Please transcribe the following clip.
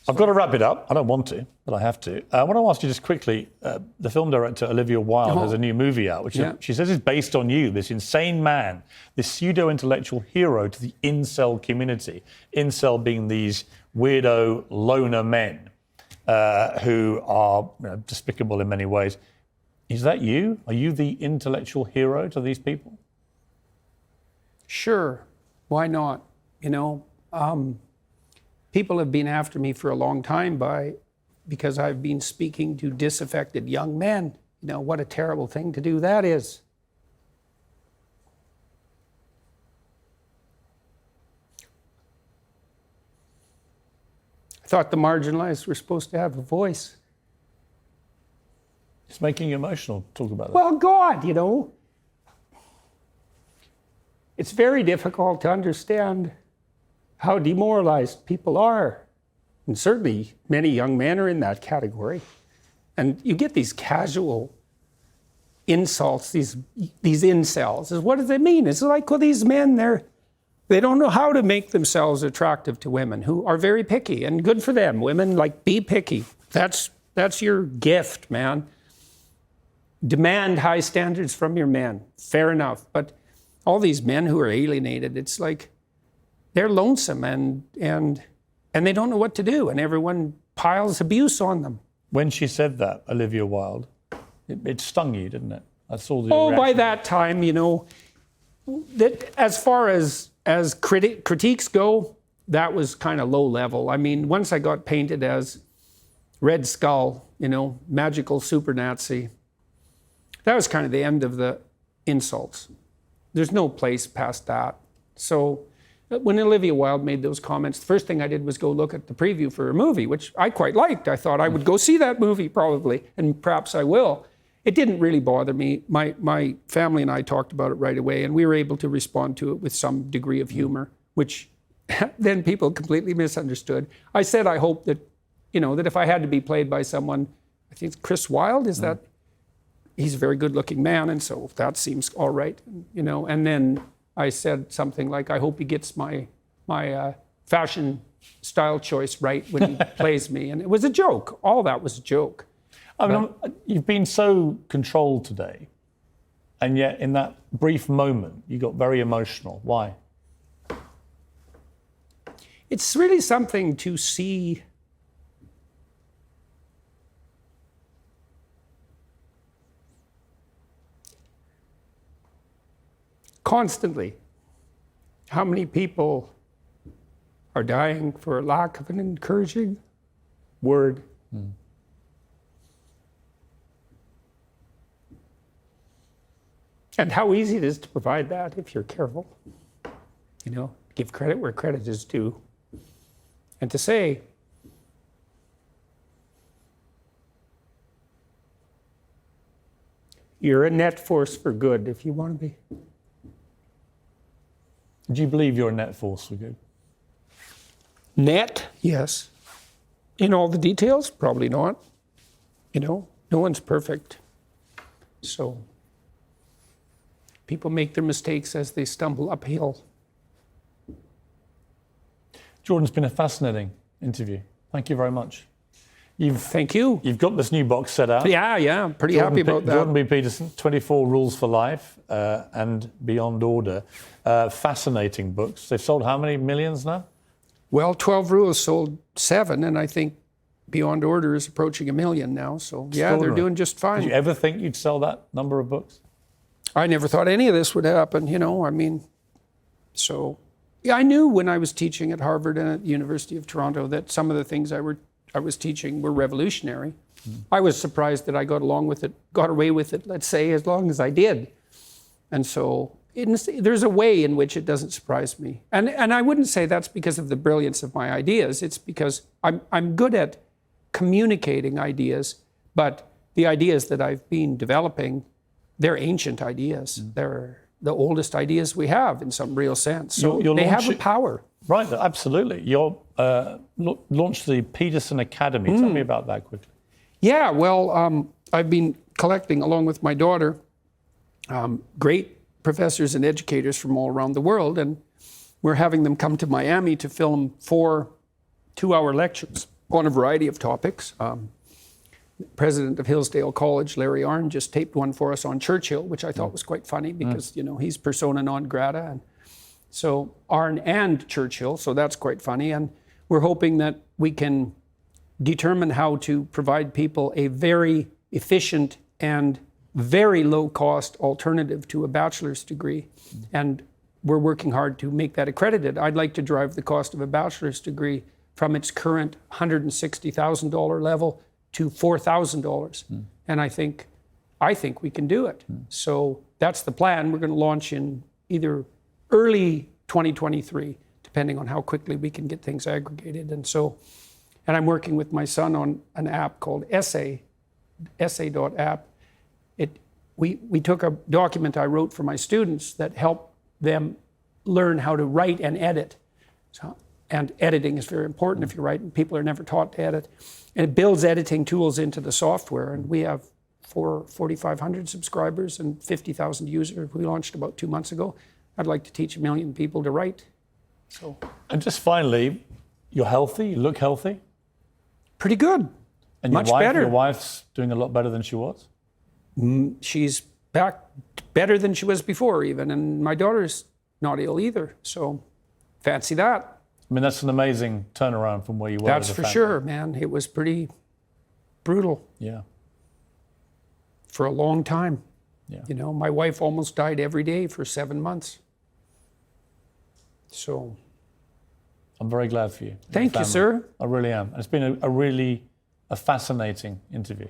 I've got to wrap it up. I don't want to, but I have to. I want to ask you just quickly, the film director Olivia Wilde has a new movie out, which she says is based on you, this insane man, this pseudo-intellectual hero to the Incel community. Incel being these weirdo loner men who are despicable in many ways. Is that you? Are you the intellectual hero to these people? Sure. Why not? People have been after me for a long time because I've been speaking to disaffected young men. What a terrible thing to do that is. I thought the marginalized were supposed to have a voice. It's making you emotional. Talk about that. Well, God, it's very difficult to understand how demoralized people are. And certainly many young men are in that category. And you get these casual insults, these incels. What does it mean? It's like, well, these men, they don't know how to make themselves attractive to women who are very picky, and good for them. Women, be picky. That's your gift, man. Demand high standards from your men. Fair enough. But all these men who are alienated, it's like they're lonesome and they don't know what to do, and everyone piles abuse on them. When she said that, Olivia Wilde, it stung you, didn't it? I saw the reaction. By that time, that as far as critiques go, that was kind of low level. I mean, once I got painted as Red Skull, magical super Nazi, that was kind of the end of the insults. There's no place past that. So when Olivia Wilde made those comments, the first thing I did was go look at the preview for her movie, which I quite liked. I thought I would go see that movie probably, and perhaps I will. It didn't really bother me. My family and I talked about it right away, and we were able to respond to it with some degree of humor, which then people completely misunderstood. I said I hope that, that if I had to be played by someone, I think Chris Wilde, he's a very good-looking man, and so that seems all right, And then I said something like, I hope he gets my fashion style choice right when he plays me. And it was a joke. All that was a joke. I mean, you've been so controlled today, and yet in that brief moment, you got very emotional. Why? It's really something to see constantly how many people are dying for lack of an encouraging word. And how easy it is to provide that if you're careful. Give credit where credit is due. And to say, you're a net force for good if you want to be. Do you believe you're a net force for good? Net, yes. In all the details, probably not. No one's perfect. So people make their mistakes as they stumble uphill. Jordan, it's been a fascinating interview. Thank you very much. Thank you. You've got this new box set out. Yeah, I'm pretty happy about that. Jordan Peterson, 24 Rules for Life and Beyond Order. Fascinating books. They've sold how many millions now? Well, 12 Rules sold 7, and I think Beyond Order is approaching 1 million now. So yeah, they're doing just fine. Did you ever think you'd sell that number of books? I never thought any of this would happen, I knew when I was teaching at Harvard and at the University of Toronto that some of the things I was teaching were revolutionary. I was surprised that I got away with it, let's say, as long as I did. And so there's a way in which it doesn't surprise me. And I wouldn't say that's because of the brilliance of my ideas. It's because I'm good at communicating ideas, but the ideas that I've been developing, they're ancient ideas. They're the oldest ideas we have in some real sense. So they have a power. Right, absolutely. You launched the Peterson Academy. Tell me about that quickly. Yeah, well, I've been collecting, along with my daughter, great professors and educators from all around the world, and we're having them come to Miami to film 4 two-hour lectures on a variety of topics. President of Hillsdale College, Larry Arnn, just taped one for us on Churchill, which I thought was quite funny because, you know, he's persona non grata. And so Arnn and Churchill, so that's quite funny. And we're hoping that we can determine how to provide people a very efficient and very low-cost alternative to a bachelor's degree. And we're working hard to make that accredited. I'd like to drive the cost of a bachelor's degree from its current $160,000 level to $4,000. And I think we can do it. So that's the plan. We're going to launch in either early 2023, depending on how quickly we can get things aggregated. And I'm working with my son on an app called essay.app. We took a document I wrote for my students that helped them learn how to write and edit. And editing is very important if you write, and people are never taught to edit. And it builds editing tools into the software. And we have 4,500 subscribers and 50,000 users. We launched about 2 months ago. I'd like to teach 1 million people to write. So. And just finally, you're healthy, you look healthy. Pretty good. And much better. Your wife's doing a lot better than she was? She's back better than she was before even. And my daughter's not ill either. So fancy that. I mean, that's an amazing turnaround from where you were. That's for sure, man. It was pretty brutal. Yeah. For a long time. Yeah. You know, my wife almost died every day for 7 months. So. I'm very glad for you. Thank you, sir. I really am. It's been a really fascinating interview.